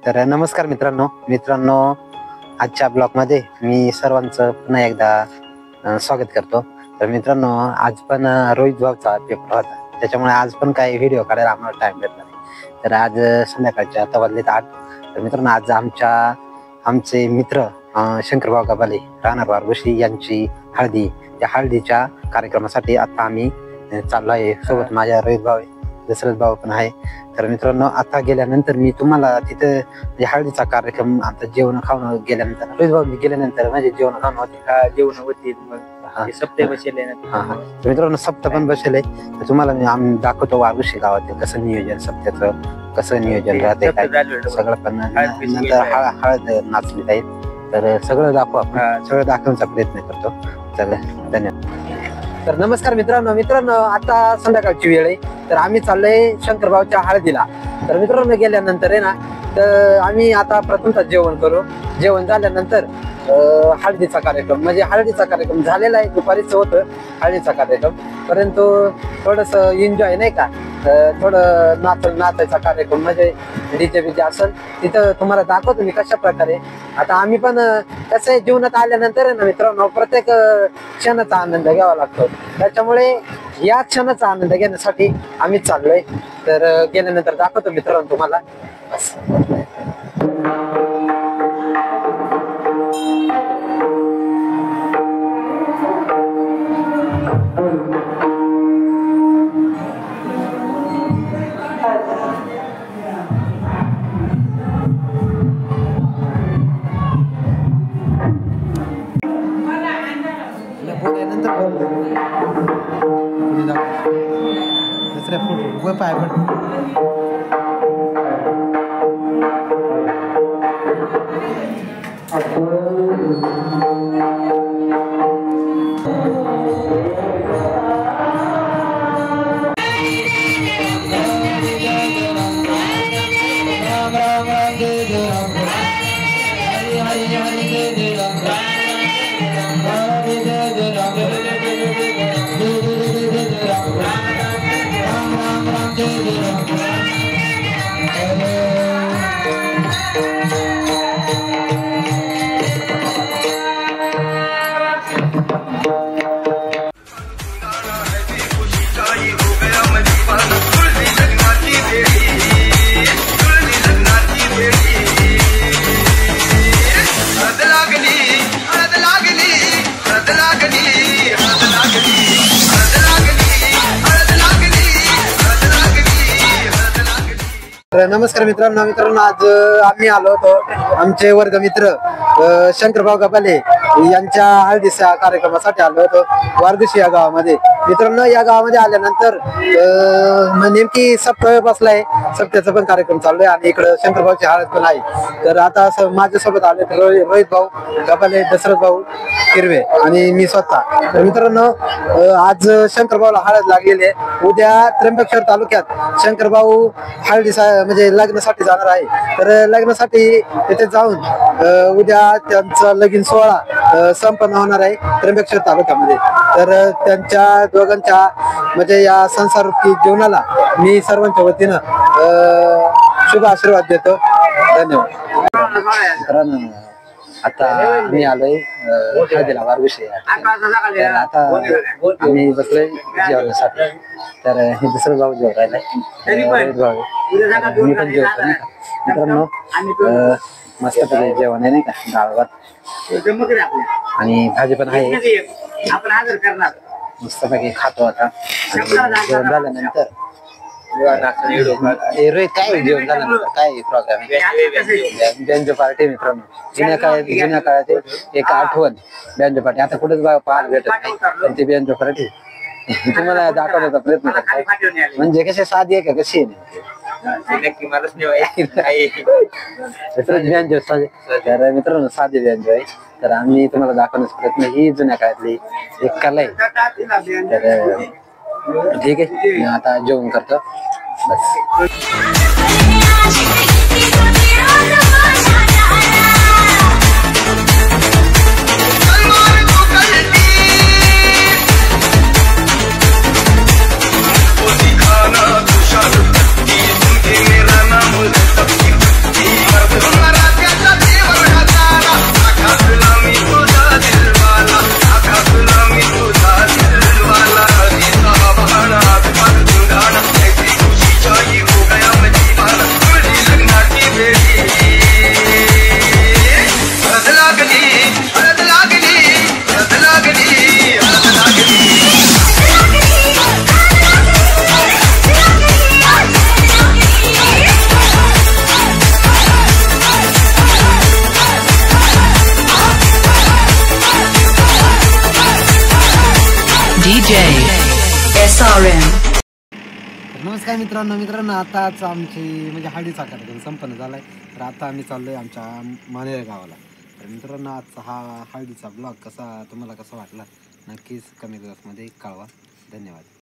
तर नमस्कार मित्रांनो आजच्या ब्लॉग मध्ये मी सर्वांचं पुन्हा एकदा स्वागत करतो। तर मित्रांनो आज पण रोहित भाऊचा पेपर होता, त्याच्यामुळे आज पण काही व्हिडिओ काढायला आम्हाला टाइम भेटला नाही। तर आज संध्याकाळच्या आता वाजलेत 8। तर मित्रांनो आज आमचे मित्र शंकर भाऊ गबाले राहणार वारगुशी यांची हळदी, त्या हळदीच्या कार्यक्रमासाठी आता आम्ही चाललो आहे। सोबत माझ्या रोहित भाऊ दशरथ भाऊ पण आहे। तर मित्रांनो आता गेल्यानंतर मी तुम्हाला तिथे हळदीचा कार्यक्रम आमचा जेवण खावण गेल्यानंतर रोहित भाऊ गेल्यानंतर माझे जेवण खावण होते, जेवण होतील, मग सप्ते बसले ना। मित्रांनो सप्ताह पण बसले, तुम्हाला आम्ही दाखवतो वारगुशी गावात कसं नियोजन सप्त्याचं कसं नियोजन राहते काय सगळं। पण नंतर हळद नाचली जाईल, तर सगळं दाखवू आपण, सगळं दाखवण्याचा प्रयत्न करतो। चला धन्यवाद। तर नमस्कार मित्रांनो आता संध्याकाळची वेळ आहे, तर आम्ही चाललोय शंकरभाऊच्या हळदीला। तर मित्रांनो गेल्यानंतर आहे ना, तर आम्ही आता प्रथमतः जेवण करू। जेवण झाल्यानंतर हळदीचा कार्यक्रम, म्हणजे हळदीचा कार्यक्रम झालेला आहे, दुपारीच होतं हळदीचा कार्यक्रम, परंतु थोडस एन्जॉय नाही का, थोडं नाचायचा कार्यक्रम म्हणजे डीजे बीजे असेल तिथं तुम्हाला दाखवतो मी कशा प्रकारे। आता आम्ही पण कसं आहे, जीवनात आल्यानंतर आहे ना मित्रांनो, प्रत्येक क्षणाचा आनंद घ्यावा लागतो, त्याच्यामुळे या क्षणाचा आनंद घेण्यासाठी आम्ही चाललोय। तर गेल्यानंतर दाखवतो मित्रांनो तुम्हाला। दुसऱ्या फोटो पाय नमस्कार मित्रांनो आज आम्ही आलो होतो आमचे वर्ग मित्र शंकर भाऊ गबाले यांच्या हळदीच्या कार्यक्रमासाठी आलो होतो वारगुशी या गावामध्ये। मित्रांनो या गावामध्ये आल्यानंतर नेमकी सप्ताह बसलाय, सप्त्याचा पण कार्यक्रम चालू आहे आणि इकडे शंकर भाऊची हळद पण आहे। तर आता माझ्यासोबत आले रोहित भाऊ गबाले, दशरथ भाऊ किरवे आणि मी स्वतः। तर मित्रांनो आज शंकर भाऊला हळद लागलेली आहे। उद्या त्र्यंबकेश्वर तालुक्यात शंकर भाऊ हळदीचा म्हणजे लग्नासाठी जाणार आहे। तर लग्नासाठी तिथे जाऊन उद्या त्यांचा लगीन सोहळा संपन्न होणार आहे त्र्यंबकेश्वर तालुक्यामध्ये। तर त्यांच्या दोघांच्या म्हणजे या संसाररूपी जीवनाला मी सर्वांच्या वतीनं शुभ आशीर्वाद देतो। धन्यवाद। आता मी आलोय हळदीला वारगुशी, आता आम्ही बसलोय जेवणासाठी। तर हे दुसरं भाऊ जेवण राहिलाय, भाऊ मी पण जेवतो नाही का। मित्रांनो मस्तपैकी जेवण आहे नाही का, डाळ भात आणि भाजी पण आहे, मस्तपैकी खातो आता। जेवण झाल्यानंतर रोहित काय जेवण झाल्यानंतर काय प्रोग्राम आहे? बँजो पार्टी मित्रांनो, जुन्या काळात एक आठवण बँजो पार्टी, आता कुठेच पाहायला भेटत नाही, पण ती बँजो पार्टी तुम्हाला दाखवण्याचा प्रयत्न करतो। म्हणजे कशी साधी आहे का कशी आहे तर मित्रांनो साधी बँजो आहे। तर आम्ही तुम्हाला दाखवण्याचा प्रयत्न, ही जुन्या काळातली एक कला आहे। तर ठीक आहे, आता जेवण करतो बस। मेरा नाम नमस्कार मित्रांनो आताच आमची म्हणजे हळदीचा कार्यक्रम संपन्न झालाय. तर आता आम्ही चाललोय आमच्या मानेर गावाला. तर मित्रांनो आजचा हा हळदीचा ब्लॉग तुम्हाला कसा वाटला नक्कीच कमेंट बॉक्समध्ये कळवा. धन्यवाद.